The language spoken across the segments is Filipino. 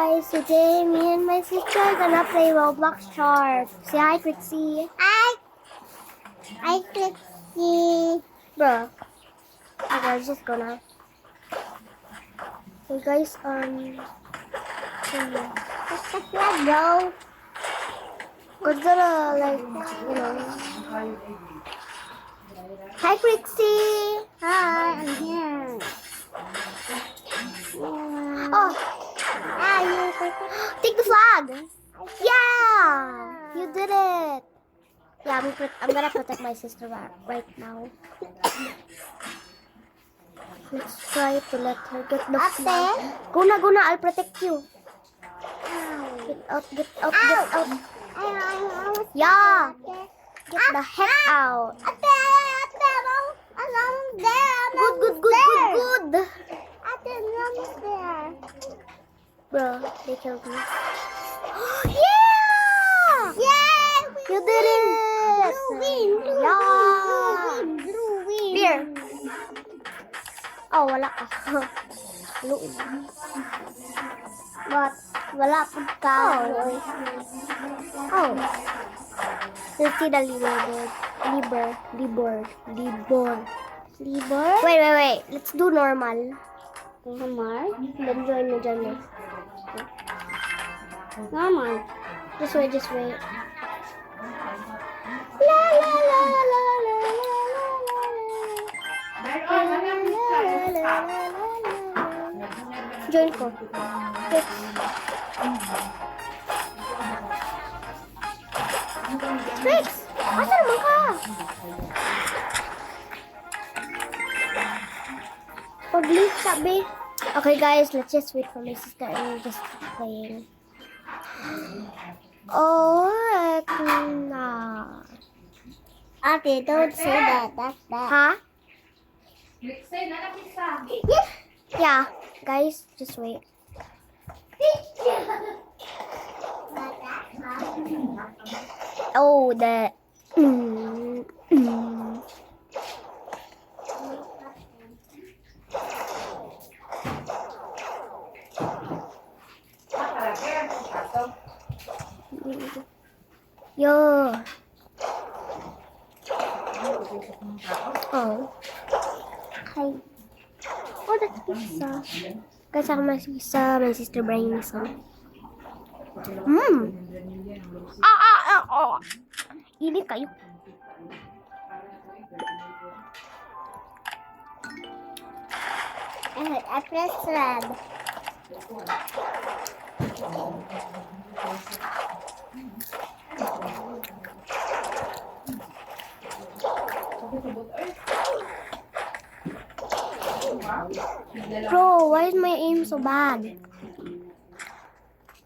guys, today me and my sister are gonna play Roblox Shark. Say hi, Trixie. Hi. Hi, Trixie. Bro. Okay, guys, just go now. Hey guys, Let's go. we're gonna like, Hi, Trixie. Hi, I'm here. Oh, take the flag. Yeah, you did it. Yeah, I'm gonna protect my sister right now. Let's try to let her get the flag. Go na, I'll protect you. Get out, get out. Yeah, get the heck out. Good. Bro, they killed me. Yeah! You did it! Yeah! Beer! Oh, wala ka. Luin. But, wala pa ka. Oh. Let's see the Libor. Wait. Let's do normal. Normal? Then join me. Normal. Just wait. Join ko. Trix! Asa naman ka? Pag-leave sabi. Okay guys, let's just wait for my sister and just playing. Oh, no. Okay, don't say that. That's that. Huh? Yeah, guys, just wait. Oh, the. Yo. Oh. Hi. Oh, that's pizza. Guys, ako may pizza. My sister bringing me some. Init kayo. I press red. Bro, why is my aim so bad?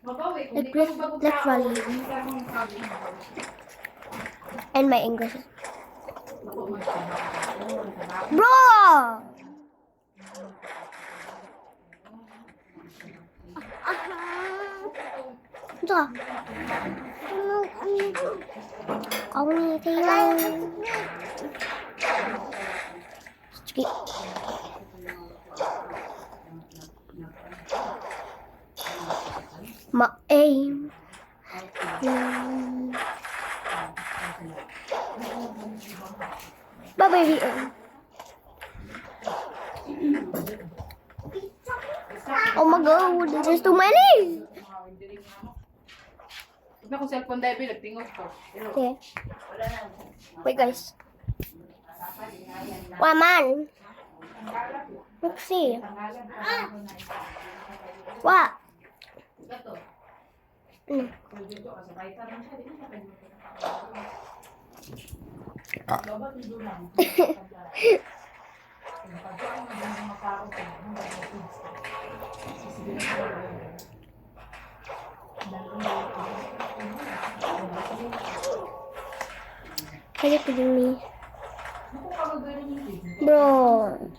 Like literally. And my English. Bro! Ito ka. Annyeonghaseyo. Sige. Ma-aim. Bye-bye, oh my god, there's too many! Na kung cellphone dahil pinagtingog ko. Okay. Wait guys. Waman! Let's see. What? Can you kidding me? Bro.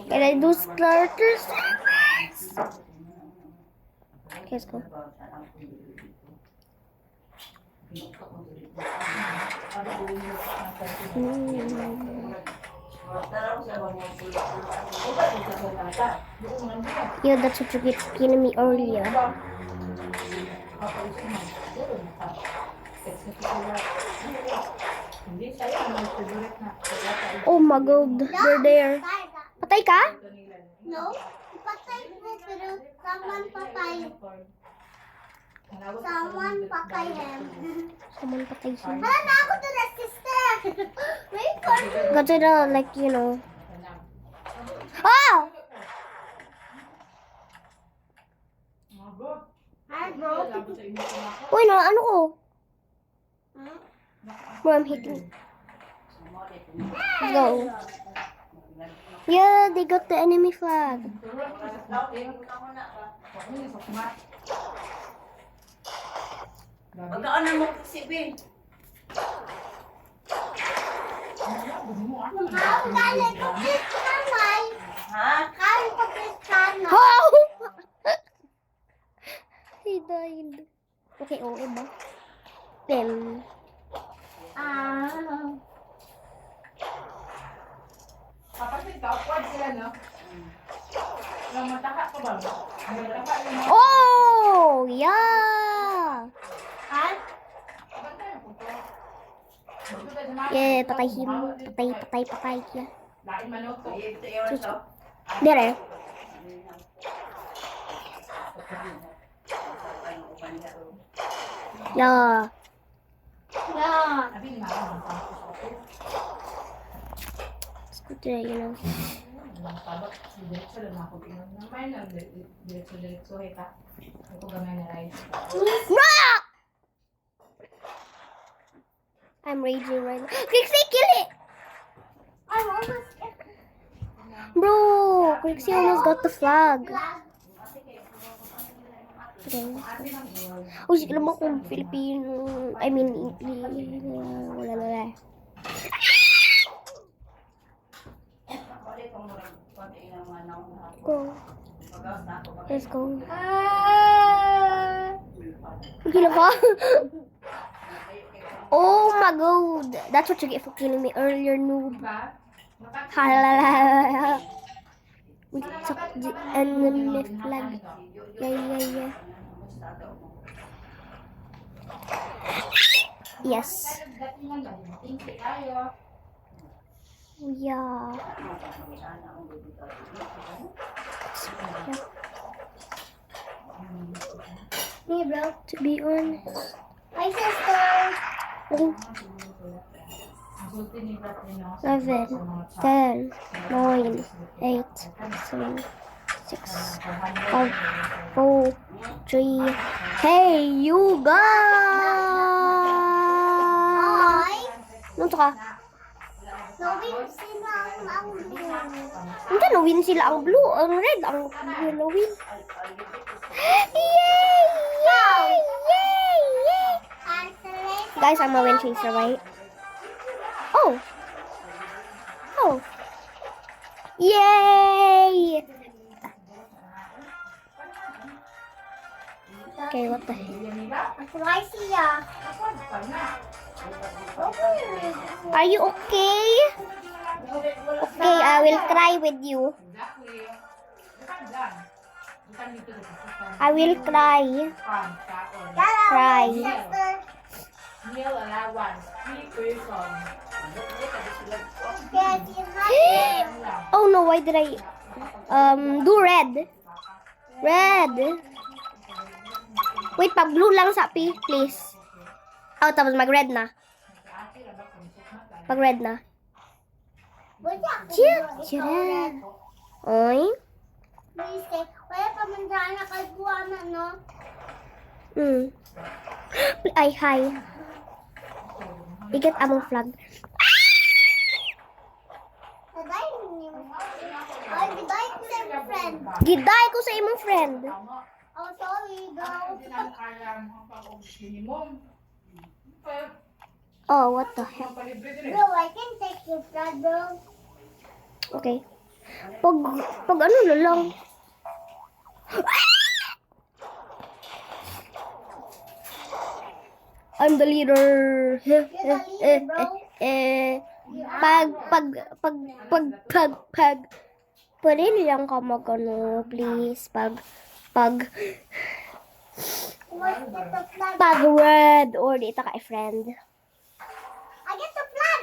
Can I do starter service? Okay, let's go. Yeah, that's what you get killing me earlier. Oh my god, they're there. Patay ka? No? Patay ko, pero someone patay. Someone patay him. Someone patay him. Hala na ako to the sister. Wait for me. Consider like, you know. Oh! Hi, bro. Uy, na ano ko? Bro, I'm hitting. Let's go. Yeah, they got the enemy flag. Pagkaanan mo si Ben. How galing ko kanay? Ha? Galing ko kanay. Oh! He died. Okay, oh, iba. Then, Kapatid ka, upward sila, no? Yung mataka ko ba? May mataka yung mga... oh! Yeah! Bantay mo po. Magduda sa mga- Yeah, patay him. Patay. Yeah. Lain manuto. Ito yung ito. Dire. Yeah. Yeah. Sabi ni Mama, Let's go there, you know. tabak, diretso lang ako. Namay na, diretso, hita. Ako gamay na rice. No! I'm raging right now. Krixie, kill it! I'm almost Bro, Krixie almost got the flag. Okay. Oh, sige naman kung Filipino. I mean, English. Wala. Go. Let's go. Gila ka? Oh my god. That's what you get for killing me earlier, noob. Diba? Halala. We took the enemy flag. Yeah. Yes. Yeah. me, bro. To be honest. My sister. Oh, 7, 10, 9, 8, 7, 6, 5, 4, 3. Hey, you guys! Hi. Ano to ka? Knowing sila ang blue. Hindi, no-win sila ang blue. Ang red, ang blue no-win. Yay! Guys, I'm a win chaser, right? Oh! Yay! Okay, what the heck? Why siya? Are you okay? Okay, I will cry with you. I will cry. Cry. Sister. Meal allowance, 3 person. Get in high. Oh no, why did I do red? Red. Wait, pag blue lang sa P, please. Oh, tapos mag-red na. Pag-red na. Tira. Oy. Please say, wala pa man dyan nakagawa na, no? Ay, hi. Ikat among flag. Saday niyo. Ay, giday ko sa imong friend. Giday ko sa imong friend. Oh, sorry, bro. Oh, what the heck? Bro, I can take your blood, bro. Okay. Pag ano na lang. I'm the leader. You're the leader, bro. Pag pwede lang ka mag-ano, please. Pag Where's the flag? pag red or di ta ka friend. I get the flag.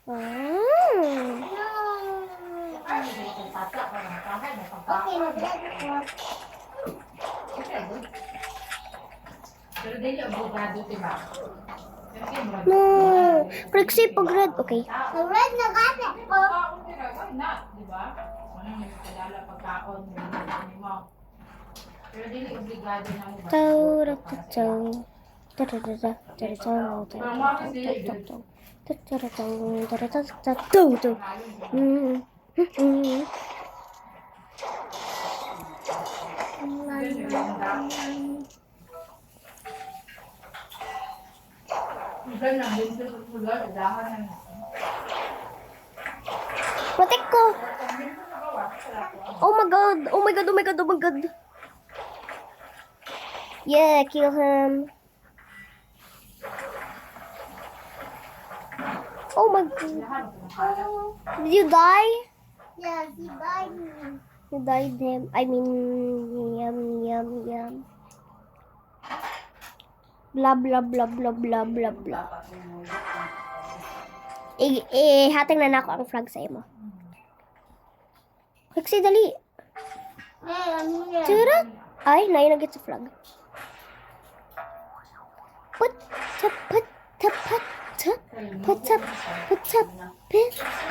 Mm. No. Ay, hindi ko tata pa ng kahay na Okay, pagkaon. mag-red flag. Okay, good. Pero dili obligado, diba? Kasi murag- No. Kriksi pag red, okay. The red na gani. Oh. Pagkaon nila, why not, diba? Ano may kilala pagkaon, may mo. Pero dili obligado na mo ba? Chow, da, da, chow. Da, da, da, da, da, da, chow, da, Pero da, mo da, kasi da, dili, da, chow. Da, da, da, chow, da, da, da, da, chow, chow. Mm. Mm. Diyan lang din sa susulan, udahan na. Protect ko. Oh my god. Oh my god. Oh my god. Oh my god. Yeah, kill him. Oh my god. Did you die? Yes, he died me. You died him. I mean, yum. Blah, blah, blah, blah, blah, blah, blah. Hating na nako ang flag sa imo. Kriksi, dali. Hey, I'm here. Tira. Ay, nainagit sa flag. Put up, put up, put up, put up, put up, put up,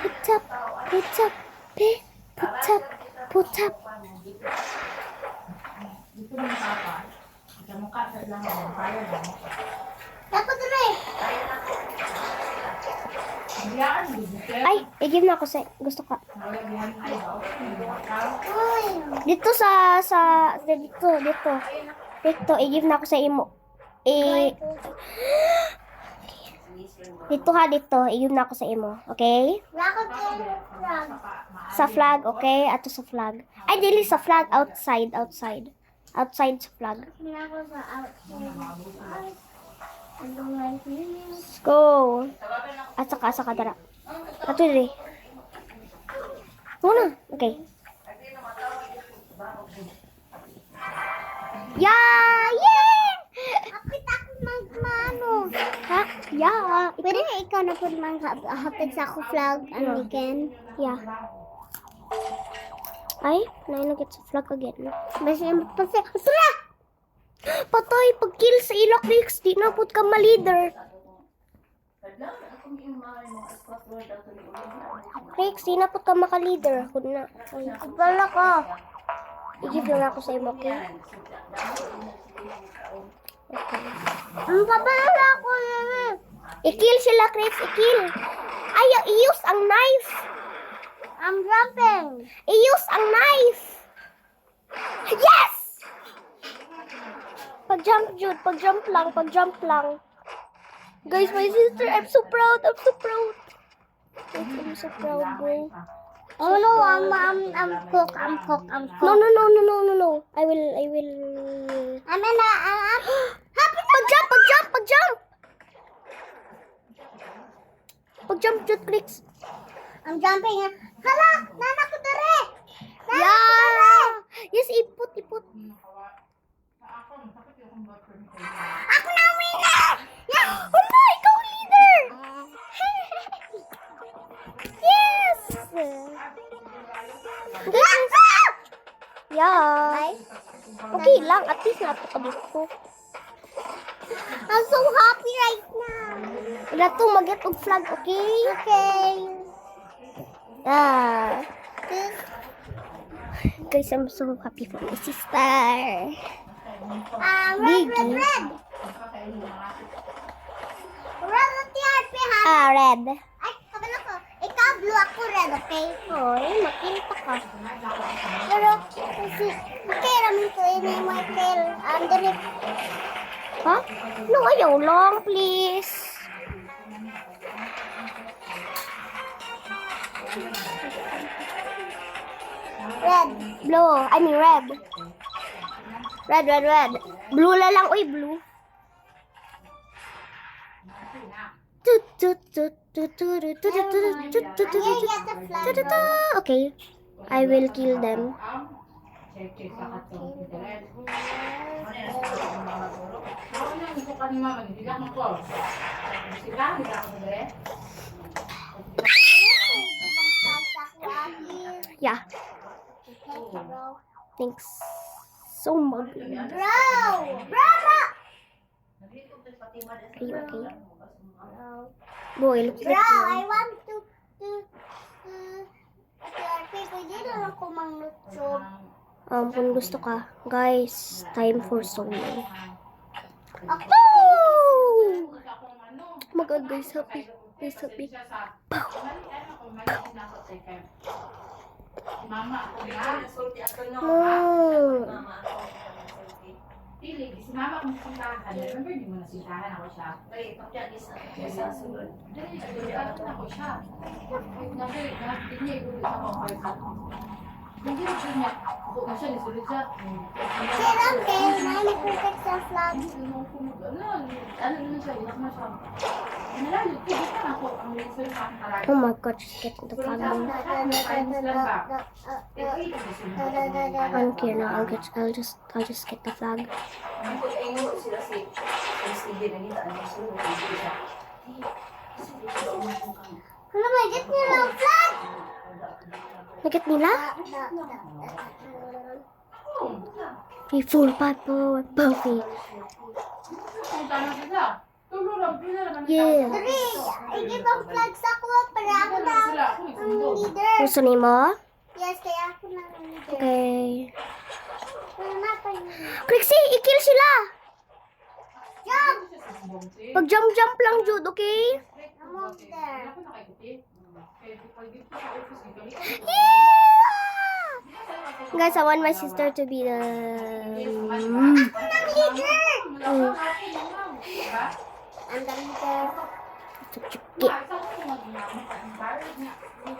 put up, put up, put up. Dito mo papa. Sa mukha sa lang ang kaya lang. Dapat rin. Biyaan mo dito. Ay, i-give na ako sa gusto ka. Nalagyan ay daw. Uy. Dito dito, i-give na ako sa imo. Dito ha, dito, i-give na ako sa imo. Okay? Rocket flag. Sa flag, okay? Ato sa flag. Ay, dili sa flag, outside. Outside sa flag. Ako sa outside. Ano nga yun? Let's go. At saka dara. Ato dili. Muna. Okay. Yeah! Kapit ako magmano. Ha? Yeah. Pwede na ikaw na po hapit sa ako flag, ano, Ken? Yeah. Ay, nainagit sa flag again. Basta yung Tara! Patay, pag-kill sa ilok, Rix. Di na put ka ma-leader. Rix, di na put ka maka-leader. Huwag na. Bala ko. I-give lang ako sa imo, okay? Ang kabala ko yun. I-kill sila, Rix. I-kill. Ay, i-use ang knife. I'm jumping. I-use ang knife. Yes! Pag-jump, Jude. Pag-jump lang. Guys, my sister, I'm so proud. Guys, I'm so proud, bro. Oh no, I'm cook. No. I will. I'm in a, happy Pag-jump! Pag-jump, Jude, Rix. I'm jumping. Hala, nana ko dere. Yeah! Yes, iput. Ako na winner. Yeah! Hala, ikaw ang leader! Yes! Let's go. Yeah. Okay lang, at least napakabot ko. I'm so happy right now. Wala to, mag-get og flag, okay? Okay. Yeah. This, Guys, I'm so happy for my sister. red. Red at TRP, ha? Ah, red. Ay, kabala ko. Ikaw, blue, ako red, okay? Oy, makita ka. Pero, kasi, okay, ramin ko yun yung Michael. Dere. Ha? No, ayaw lang, please. Red. Blue. I mean, red. Red. Blue la lang. Uy, blue. Okay. I will kill them. Check sa katong internet. Ano yan, sa katong mga matulog? Ako na, gusto ka ni mama, hindi lang ako. Sila, hindi ako na rin. Yeah, thanks so much. Bro! Bro! Are you okay? Boy, looks Bro, like I want to pwede na lang ko manglutsog. kung gusto ka. Guys, time for sewing. Ako! Oh my god, guys, happy. Guys, happy. Mama, ako na. Sulti ako no. Oh. Mama ako. Sulti. Pili, si mama kung sintahan. Remember, hindi mo nasintahan ako siya. Ay, pakyagis na sa sulod. Dali, sintahan ako siya. Hindi niya ako hindi mo siya niya. Ako na siya, nisulod siya. Sir, okay, may protect sa flag. Ano naman siya, inak na siya. Nalalit, hindi ka ako. Ang nisulod sa aking talaga. Oh my god, she's getting the flag now. I don't care now. I'll just get the flag. Ang pag-aingo sila si sige na nita ang sulod. Ano, may get niyo lang flag? Naget nila? May full papo, Buffy. Ang tanong sila. Tulurang, pila naman. Yeah. Dali, i-give ang flag sa ako para ako na ang leader. Gusto ni mo? Yes, kaya ako na ang leader. Okay. Wala na pa yun. Trixie, i-kill sila! Jump! Pag jump lang, Jude, okay? Monster. Yeah! Guys, I want my sister to be the... Ang leader.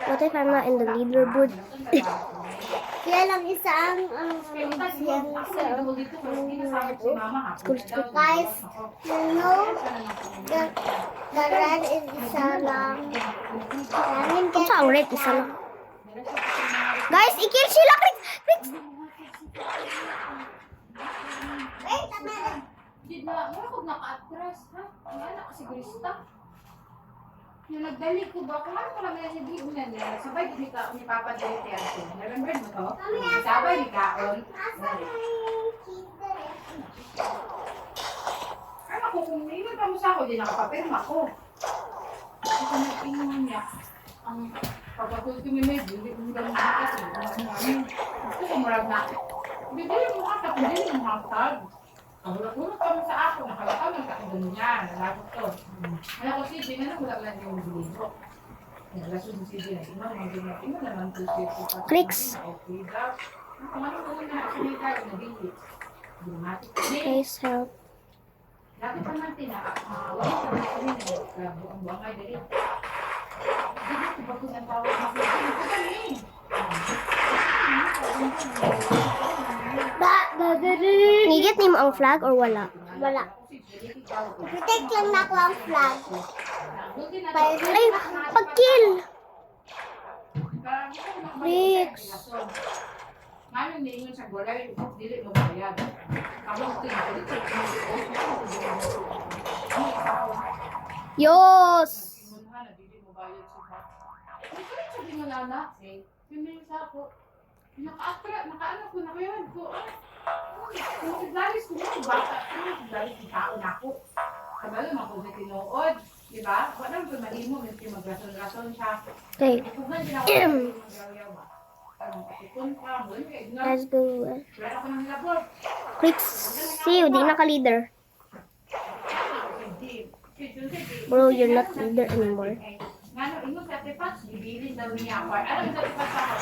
What if I'm not in the leaderboard? Kaya lang isa ang siyang sa guys, you know, the red is isa lang. Kung saan ang red, isa lang. Guys, i-kill sila! Chris! Wait a minute. Di na, wala ko naka-address, ha? Ang anak kasi Krista. Yung nagdali ko ba, kung ano ko lang yan hindi ko yan, sabay ni Papa Dete ako. Remember mo to? Sabay ni Kaon. Ano ko, kung iwan pa mo sa ako, di nakapapirma ko. Ito nag-ingon niya. Ang pagkakulit ko may medyo, hindi ko nila kasi. Gusto ko marag na. Bibili mo hatag, bibili mo hatag. Ang ulat-ulat kami sa ako, nakalakaw ng kakagano niya, nalagot to. Kaya ko si Jane, ano wala lang yung bilibo. Naglaso si Jane, ino naman to si Jane. Clicks. Okay daw. Kung ano ko na, kasi tayo nabili. Dramatic. Guys, help. Dati pa natin na, wala sa mga kami na ang buwang ay dali. Hindi ko ba kung ang tawag na Nigit ni mo ang flag or wala? Wala. Protect lang na ako ang flag. Ay, pag-kill! Rix. Ngayon niingon sa gulay, dili mo bayad. Kamang tingin, Yos! sabi mo na na, yun na yung sapo. Naka-ano ko na kayo. Kung naglalis ko nito, bata, naglalis yung tao na ako. Kabalo, mga kung sa tinuod. Diba? Wala naman kung mali mo, may magrason-rason siya. Okay, Ikugan din ako mag-yaw ba? Ipon ka, muli ka, ignore. let's go. Wala ako ng labor. Clicks. See you, di naka-leader. Bro, you're not leader anymore. Ngano, ingon sa tipat, bibilin daw niya ako. Alam sa tipat ako.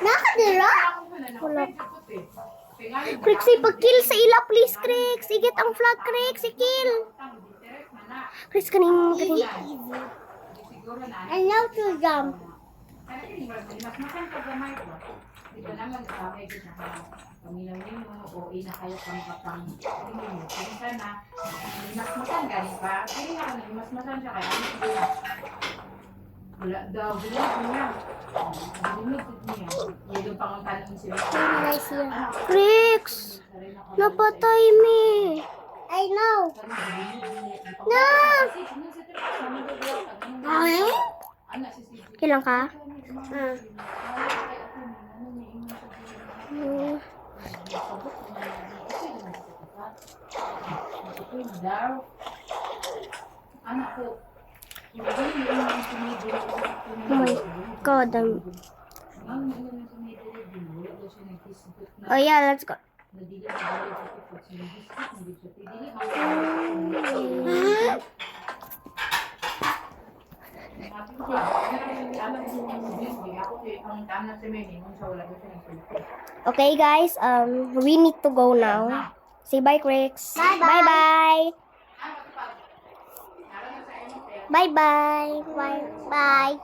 Nakadira? Wala. Crix, pag-kill sa ila, please, Crix. Igit ang flag, Crix. I-kill. Crix, kaning. I know to jump. Ito naman, sabi ko na pamilang mo o ina kayo pang hindi mo. Kaya sana, mas galing pa. Kaya nga ako mas siya kaya ano siya. Wala daw, wala niya. Limited niya. Yung panguntanin mo sila. Nice yun. Rex! Napatay me! I know. No! Kailan ka? Anak ko. Oh my God. Oh yeah, let's go. Okay guys, we need to go now. Say bye, Rex. Bye-bye. Bye-bye. Bye-bye. Bye. Bye.